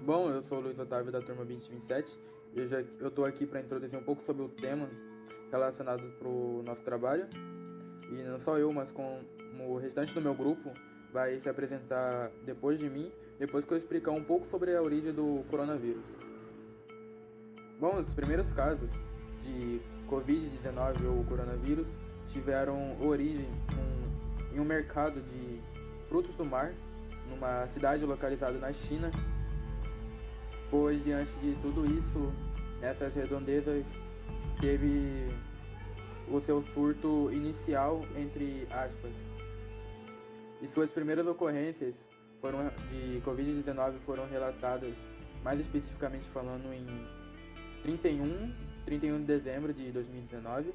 Bom, eu sou o Luiz Otávio da turma 2027. Eu tô aqui para introduzir um pouco sobre o tema relacionado para o nosso trabalho. E não só eu, mas como o restante do meu grupo vai se apresentar depois de mim, depois que eu explicar um pouco sobre a origem do coronavírus. Bom, os primeiros casos de Covid-19 ou coronavírus tiveram origem em um mercado de frutos do mar, numa cidade localizada na China, pois diante de tudo isso, nessas redondezas teve o seu surto inicial, entre aspas. E suas primeiras ocorrências de Covid-19 foram relatadas, mais especificamente falando, em 31 de dezembro de 2019.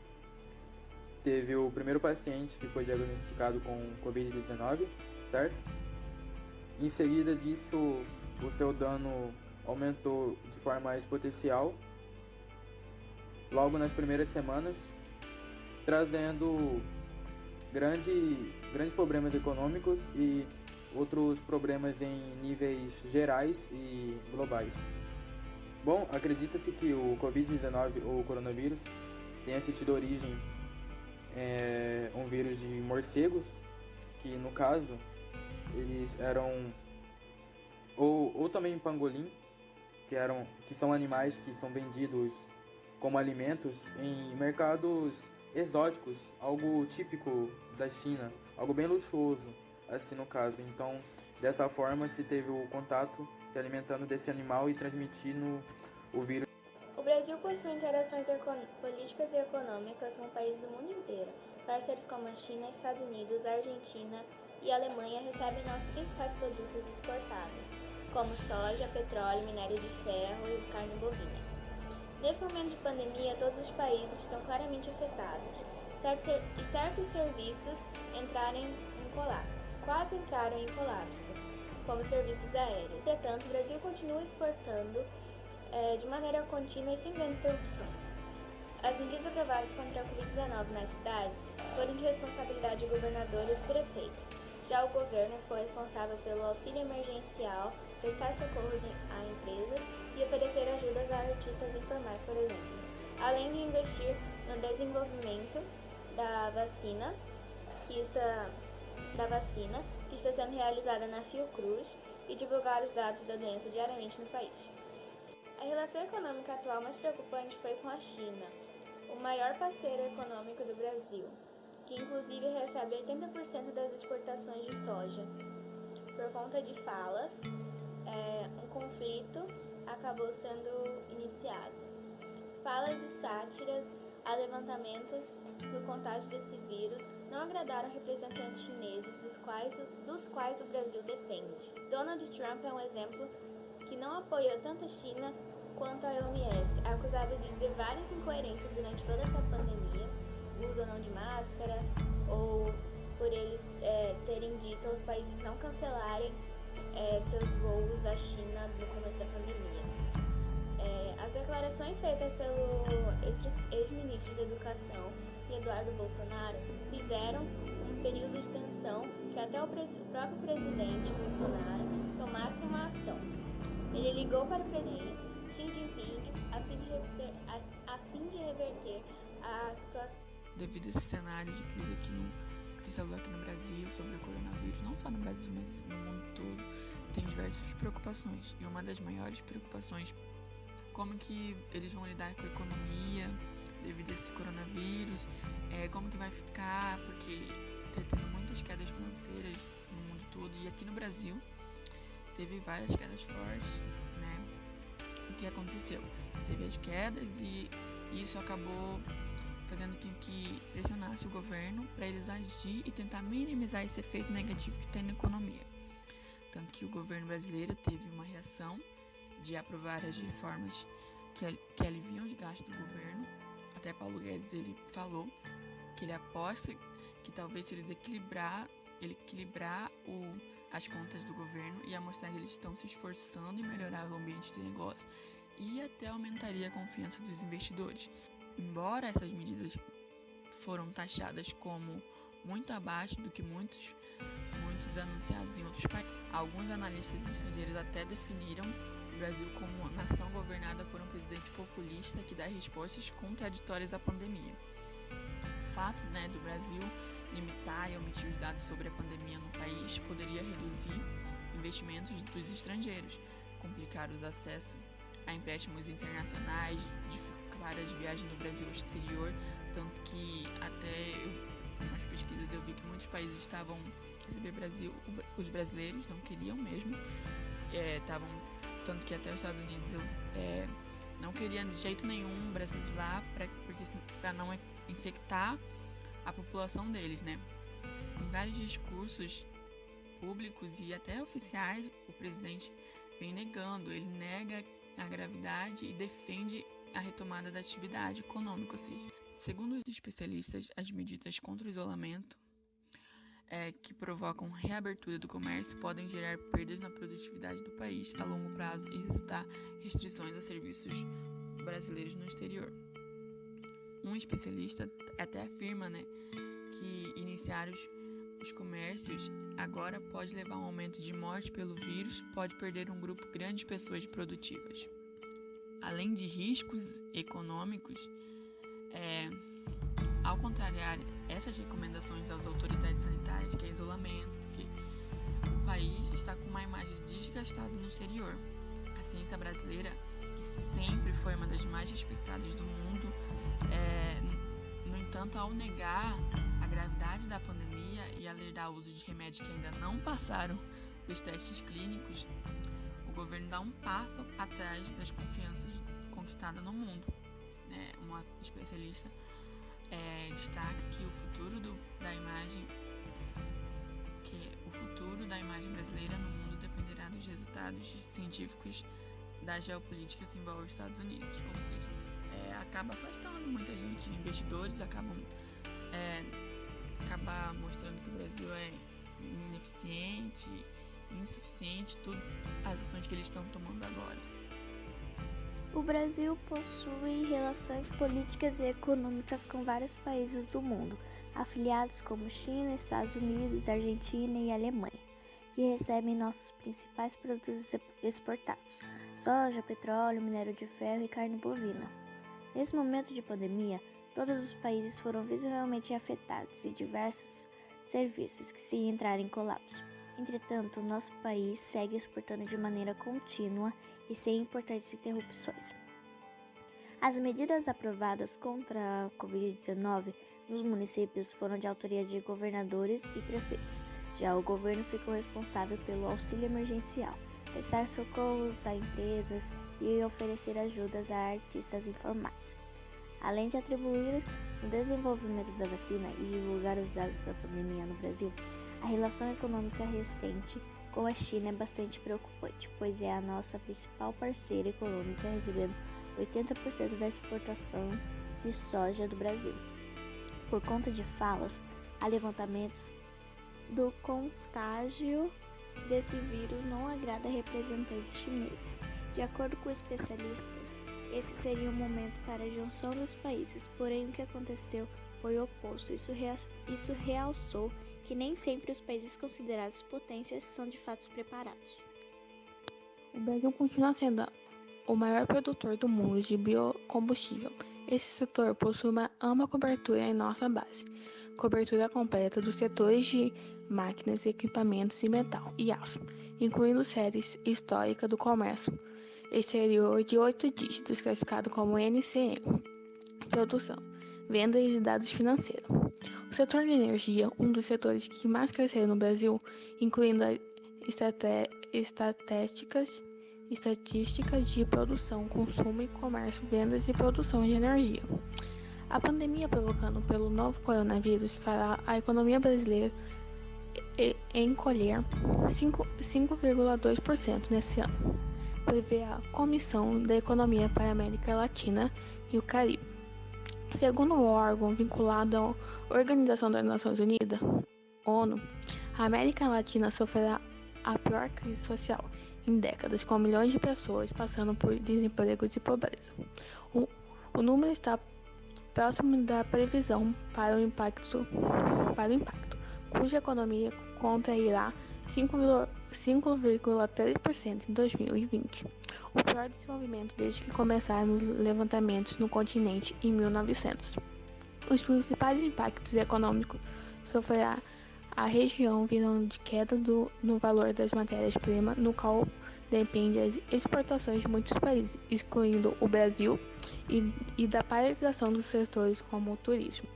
Teve o primeiro paciente que foi diagnosticado com Covid-19, certo? Em seguida disso, o seu dano aumentou de forma exponencial logo nas primeiras semanas, trazendo grandes problemas econômicos e outros problemas em níveis gerais e globais. Bom, acredita-se que o Covid-19 ou coronavírus tenha tido origem um vírus de morcegos, que no caso eles eram ou também pangolim, que são animais que são vendidos como alimentos em mercados exóticos, algo típico da China, algo bem luxuoso, assim no caso. Então, dessa forma se teve o contato se alimentando desse animal e transmitindo o vírus. O Brasil possui interações políticas e econômicas com países do mundo inteiro. Parceiros como a China, Estados Unidos, Argentina e Alemanha recebem nossos principais produtos exportados, como soja, petróleo, minério de ferro e carne bovina. Nesse momento de pandemia, todos os países estão claramente afetados, e certos serviços quase entraram em colapso, como serviços aéreos. Entretanto, o Brasil continua exportando de maneira contínua e sem grandes interrupções. As medidas aprovadas contra a Covid-19 nas cidades foram de responsabilidade de governadores e prefeitos. Já o governo ficou responsável pelo auxílio emergencial, prestar socorros a empresas e oferecer ajudas a artistas informais, por exemplo, além de investir no desenvolvimento da vacina que está sendo realizada na Fiocruz e divulgar os dados da doença diariamente no país. A relação econômica atual mais preocupante foi com a China, o maior parceiro econômico do Brasil, que inclusive recebe 80% das exportações de soja. Por conta de falas, um conflito acabou sendo iniciado. Falas e sátiras a levantamentos do contágio desse vírus não agradaram representantes chineses, dos quais o Brasil depende. Donald Trump é um exemplo que não apoiou tanto a China quanto a OMS, acusado de dizer várias incoerências durante toda essa pandemia, uso ou não de máscara, ou por eles terem dito aos países não cancelarem seus voos à China no começo da pandemia. As declarações feitas pelo ex-ministro da Educação, Eduardo Bolsonaro, fizeram um período de tensão que até o próprio presidente Bolsonaro tomasse uma ação. Ele ligou para o presidente Xi Jinping a fim de reverter a situação. Devido a esse cenário de crise que se instalou aqui no Brasil sobre o coronavírus, não só no Brasil, mas no mundo todo, tem diversas preocupações. E uma das maiores preocupações, como que eles vão lidar com a economia devido a esse coronavírus, como que vai ficar, porque tá tendo muitas quedas financeiras no mundo todo, e aqui no Brasil teve várias quedas fortes, né? O que aconteceu? Teve as quedas e isso acabou fazendo com que pressionasse o governo para eles agir e tentar minimizar esse efeito negativo que tem na economia. Tanto que o governo brasileiro teve uma reação de aprovar as reformas que aliviam os gastos do governo. Até Paulo Guedes ele falou que ele aposta que talvez se ele equilibrar as contas do governo e mostrar que eles estão se esforçando em melhorar o ambiente de negócio e até aumentaria a confiança dos investidores. Embora essas medidas foram taxadas como muito abaixo do que muitos anunciados em outros países, alguns analistas estrangeiros até definiram o Brasil como nação governada por um presidente populista que dá respostas contraditórias à pandemia. O fato, do Brasil limitar e omitir os dados sobre a pandemia no país poderia reduzir investimentos dos estrangeiros, complicar os acessos a empréstimos internacionais, dificultar as viagens do Brasil ao exterior, tanto que até em umas pesquisas eu vi que muitos países estavam receber Brasil, os brasileiros não queriam mesmo, tanto que até os Estados Unidos não queriam de jeito nenhum brasileiro lá, para não infectar a população deles, Em vários discursos públicos e até oficiais, o presidente vem negando, ele nega a gravidade e defende a retomada da atividade econômica, ou seja, segundo os especialistas, as medidas contra o isolamento que provocam reabertura do comércio podem gerar perdas na produtividade do país a longo prazo e resultar restrições a serviços brasileiros no exterior. Um especialista até afirma, que iniciar os comércios agora pode levar a um aumento de morte pelo vírus, pode perder um grupo grande de pessoas produtivas. Além de riscos econômicos, ao contrariar essas recomendações das autoridades sanitárias, que é isolamento, porque o país está com uma imagem desgastada no exterior. A ciência brasileira, que sempre foi uma das mais respeitadas do mundo, no entanto, ao negar a gravidade da pandemia e alertar o uso de remédios que ainda não passaram dos testes clínicos, o governo dá um passo atrás das confianças conquistadas no mundo. Uma especialista destaca que o futuro da imagem brasileira no mundo dependerá dos resultados científicos da geopolítica que envolve os Estados Unidos, ou seja, acaba afastando muita gente, investidores acaba mostrando que o Brasil é ineficiente, insuficiente, tudo as ações que eles estão tomando agora. O Brasil possui relações políticas e econômicas com vários países do mundo, afiliados como China, Estados Unidos, Argentina e Alemanha, que recebem nossos principais produtos exportados: soja, petróleo, minério de ferro e carne bovina. Nesse momento de pandemia, todos os países foram visivelmente afetados e diversos serviços que se entraram em colapso. Entretanto, nosso país segue exportando de maneira contínua e sem importantes interrupções. As medidas aprovadas contra a Covid-19 nos municípios foram de autoria de governadores e prefeitos. Já o governo ficou responsável pelo auxílio emergencial, prestar socorros a empresas e oferecer ajudas a artistas informais. Além de atribuir o desenvolvimento da vacina e divulgar os dados da pandemia no Brasil, a relação econômica recente com a China é bastante preocupante, pois é a nossa principal parceira econômica, recebendo 80% da exportação de soja do Brasil. Por conta de falas, há levantamentos do contágio desse vírus não agrada representantes chineses. De acordo com especialistas, esse seria o momento para a junção dos países, porém o que aconteceu foi o oposto. Isso realçou que nem sempre os países considerados potências são de fato preparados. O Brasil continua sendo o maior produtor do mundo de biocombustível. Esse setor possui uma ampla cobertura em nossa base, cobertura completa dos setores de máquinas, equipamentos e metal e aço, incluindo séries histórica do comércio exterior de 8 dígitos, classificado como NCM, produção, vendas e dados financeiros. O setor de energia, um dos setores que mais cresceram no Brasil, incluindo estatísticas de produção, consumo e comércio, vendas e produção de energia. A pandemia provocada pelo novo coronavírus fará a economia brasileira encolher 5,2% nesse ano, prevê a Comissão da Economia para a América Latina e o Caribe. Segundo o órgão vinculado à Organização das Nações Unidas, ONU, a América Latina sofrerá a pior crise social em décadas, com milhões de pessoas passando por desemprego e pobreza. O número está próximo da previsão para o impacto, cuja economia contrairá 5,3% em 2020. o pior desenvolvimento desde que começaram os levantamentos no continente em 1900. Os principais impactos econômicos sofrerá a região virando de queda no valor das matérias-primas, no qual depende as exportações de muitos países, excluindo o Brasil, e da paralisação dos setores como o turismo.